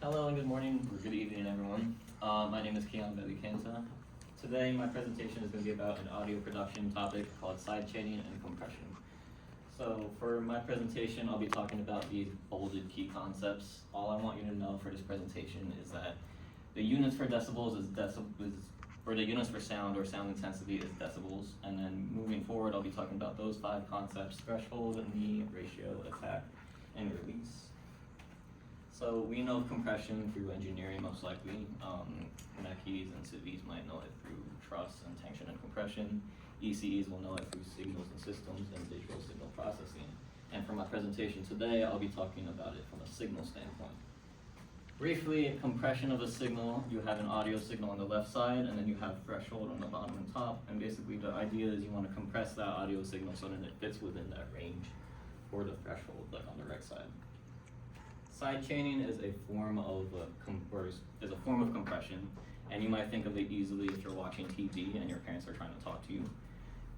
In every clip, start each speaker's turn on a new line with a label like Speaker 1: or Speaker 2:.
Speaker 1: Hello and good morning, or good evening everyone. My name is Keon Balicanta. Today my presentation is going to be about an audio production topic called sidechaining and compression. So for my presentation I'll be talking about these bolded key concepts. All I want you to know for this presentation is that the units for decibels or the units for sound or sound intensity is decibels, and then moving forward I'll be talking about those 5 concepts: threshold, knee, ratio, attack, and release. So we know of compression through engineering most likely. Mechis and civvies might know it through truss and tension and compression. ECEs will know it through signals and systems and digital signal processing. And for my presentation today, I'll be talking about it from a signal standpoint. Briefly, compression of a signal, you have an audio signal on the left side, and then you have threshold on the bottom and top. And basically the idea is you want to compress that audio signal so that it fits within that range for the threshold, like on the right side. Sidechaining is a form of compression, and you might think of it easily if you're watching TV and your parents are trying to talk to you.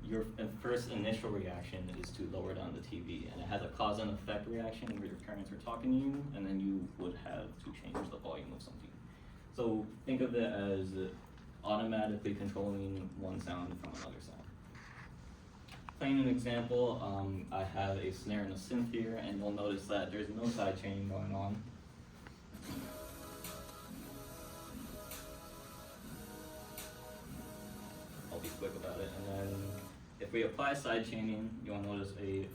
Speaker 1: Your first initial reaction is to lower down the TV, and it has a cause and effect reaction where your parents are talking to you, and then you would have to change the volume of something. So think of it as automatically controlling one sound from another sound. Playing an example, I have a snare and a synth here, and you'll notice that there's no sidechaining going on. I'll be quick about it. And then if we apply sidechaining, you'll notice a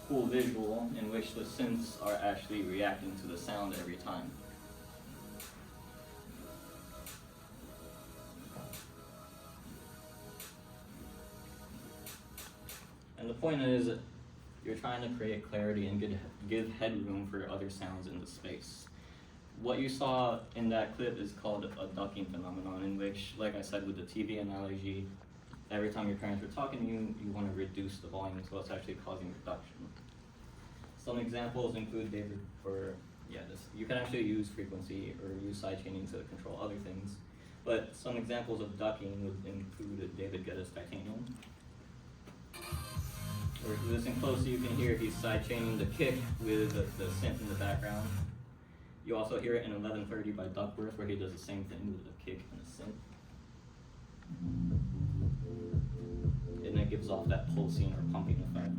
Speaker 1: cool visual in which the synths are actually reacting to the sound every time. And the point is, you're trying to create clarity and give headroom for other sounds in the space. What you saw in that clip is called a ducking phenomenon, in which, like I said with the TV analogy, every time your parents are talking to you, you want to reduce the volume, so it's actually causing reduction. Some examples include you can actually use frequency or use sidechaining to control other things, but some examples of ducking would include David Guetta's Titanium. Or if you listen closely, you can hear he's sidechaining the kick with the synth in the background. You also hear it in 1130 by Duckworth, where he does the same thing with the kick and the synth. And it gives off that pulsing or pumping effect.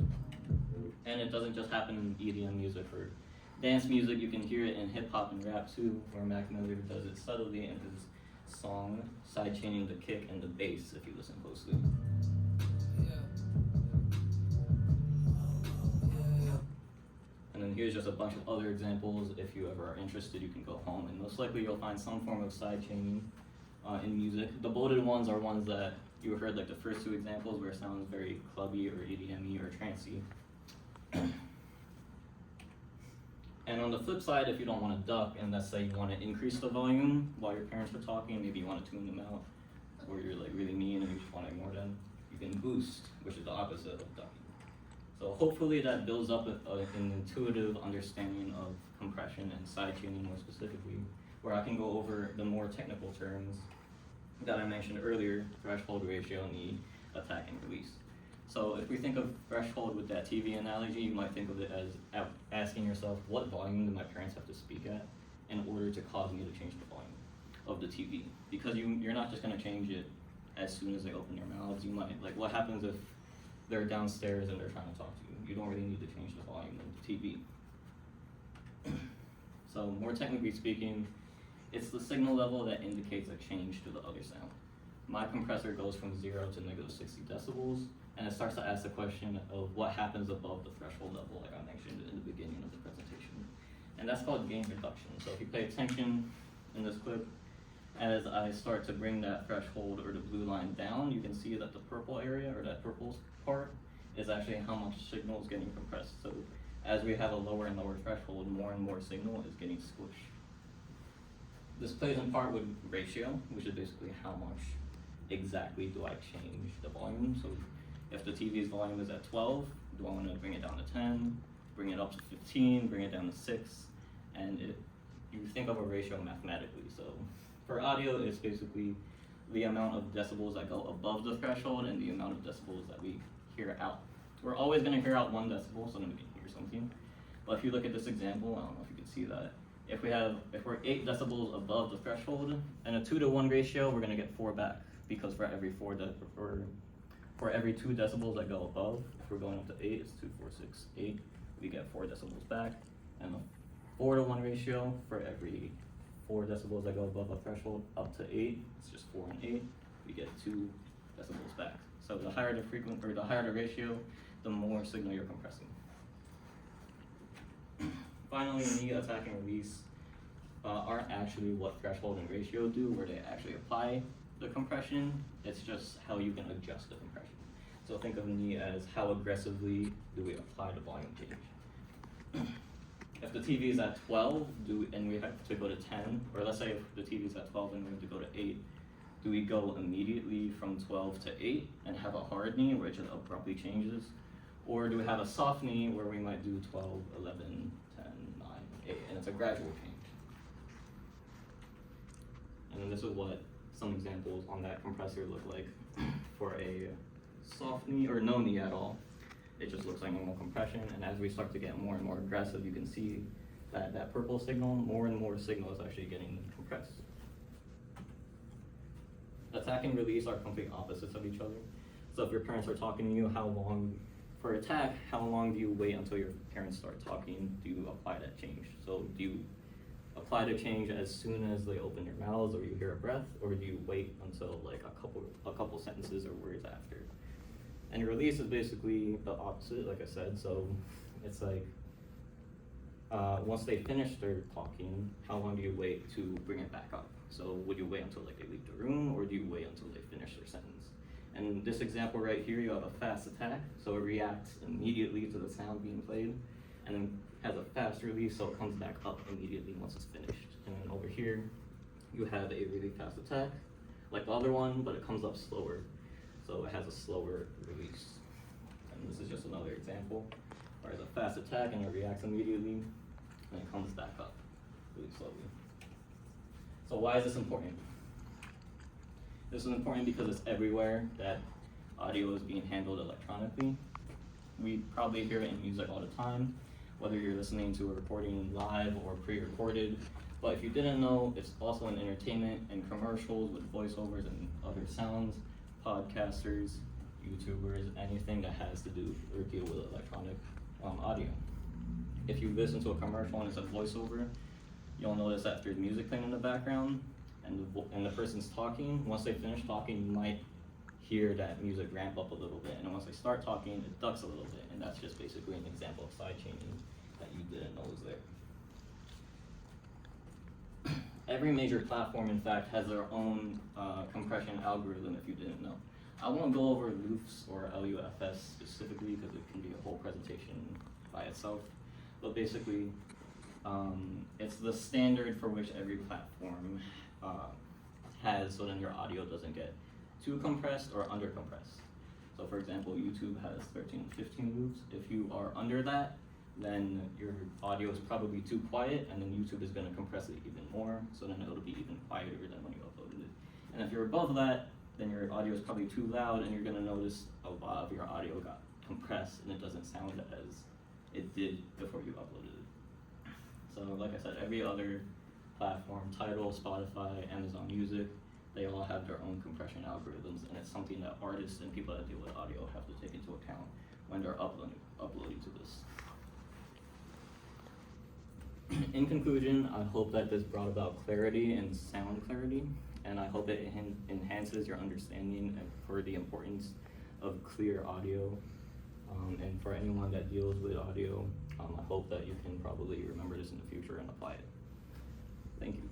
Speaker 1: And it doesn't just happen in EDM music or dance music, you can hear it in hip hop and rap too, where Mac Miller does it subtly in his song, sidechaining the kick and the bass if you listen closely. And then here's just a bunch of other examples. If you ever are interested, you can go home, and most likely you'll find some form of sidechaining in music. The bolded ones are ones that you heard, like the first 2 examples, where it sounds very clubby or EDM-y or trancey. And on the flip side, if you don't want to duck, and let's say you want to increase the volume while your parents are talking, maybe you want to tune them out, or you're like really mean and you just want to ignore them, you can boost, which is the opposite of ducking. So hopefully that builds up an intuitive understanding of compression and sidechaining more specifically, where I can go over the more technical terms that I mentioned earlier: threshold, ratio, knee, attack, and release. So if we think of threshold with that TV analogy, you might think of it as asking yourself, what volume do my parents have to speak at in order to cause me to change the volume of the TV? Because you're not just going to change it as soon as they open their mouths. You might, like, what happens if they're downstairs and they're trying to talk to you? You don't really need to change the volume of the TV. So more technically speaking, it's the signal level that indicates a change to the other sound. My compressor goes from 0 to negative 60 decibels, and it starts to ask the question of what happens above the threshold level, like I mentioned in the beginning of the presentation. And that's called gain reduction. So if you pay attention in this clip, as I start to bring that threshold or the blue line down, you can see that the purple area, or that purple part, is actually how much signal is getting compressed. So as we have a lower and lower threshold, more and more signal is getting squished. This plays in part with ratio, which is basically how much exactly do I change the volume. So if the TV's volume is at 12, do I want to bring it down to 10, bring it up to 15, bring it down to 6, and you think of a ratio mathematically. So for audio, it's basically the amount of decibels that go above the threshold and the amount of decibels that we hear out. We're always going to hear out 1 decibel so then we can hear something. But if you look at this example, I don't know if you can see that, if we're 8 decibels above the threshold, in a 2-to-1 ratio, we're gonna get 4 back, because for every 2 decibels that go above, if we're going up to 8, it's 2, 4, 6, 8, we get 4 decibels back. And a 4-to-1 ratio, for every 4 decibels that go above a threshold up to 8, it's just 4 and 8, we get 2 decibels back. So the higher the higher the ratio, the more signal you're compressing. Finally, knee attack and release aren't actually what threshold and ratio do, where they actually apply the compression. It's just how you can adjust the compression. So think of knee as how aggressively do we apply the volume change. If the TV is at 12, and we have to go to 10, or let's say if the TV is at 12 and we have to go to 8, do we go immediately from 12 to 8 and have a hard knee where it just abruptly changes? Or do we have a soft knee where we might do 12, 11, 10, 9, 8, and it's a gradual change? And then this is what some examples on that compressor look like for a soft knee or no knee at all. It just looks like normal compression, and as we start to get more and more aggressive, you can see that that purple signal, more and more signal is actually getting compressed. Attack and release are complete opposites of each other. So if your parents are talking to you, for attack, how long do you wait until your parents start talking? Do you apply that change? So do you apply the change as soon as they open their mouths or you hear a breath, or do you wait until like a couple sentences or words after? And release is basically the opposite, like I said. So it's like once they finish their talking, how long do you wait to bring it back up? So would you wait until like they leave the room, or do you wait until they finish their sentence? And in this example right here, you have a fast attack, so it reacts immediately to the sound being played, and then has a fast release, so it comes back up immediately once it's finished. And then over here, you have a really fast attack, like the other one, but it comes up slower. So it has a slower release. And this is just another example, where it's a fast attack and it reacts immediately, and it comes back up really slowly. So why is this important? This is important because it's everywhere that audio is being handled electronically. We probably hear it in music all the time, whether you're listening to a recording live or pre-recorded. But if you didn't know, it's also in entertainment and commercials with voiceovers and other sounds, podcasters, YouTubers, anything that has to do or deal with electronic audio. If you listen to a commercial and it's a voiceover, you'll notice that there's music playing in the background, and the person's talking. Once they finish talking, you might hear that music ramp up a little bit, and once they start talking, it ducks a little bit, and that's just basically an example of side chaining that you didn't know was there. Every major platform, in fact, has their own compression algorithm, if you didn't know. I won't go over LUFS or LUFS specifically because it can be a whole presentation by itself, but basically, it's the standard for which every platform has, so then your audio doesn't get too compressed or under compressed. So for example, YouTube has 13 and 15 loops. If you are under that, then your audio is probably too quiet, and then YouTube is going to compress it even more, so then it'll be even quieter than when you uploaded it. And if you're above that, then your audio is probably too loud, and you're going to notice a lot of your audio got compressed, and it doesn't sound as it did before you uploaded it. So like I said, every other platform, Tidal, Spotify, Amazon Music, they all have their own compression algorithms, and it's something that artists and people that deal with audio have to take into account when they're uploading to this. In conclusion, I hope that this brought about clarity and sound clarity, and I hope it enhances your understanding for the importance of clear audio. And for anyone that deals with audio, I hope that you can probably remember this in the future and apply it. Thank you.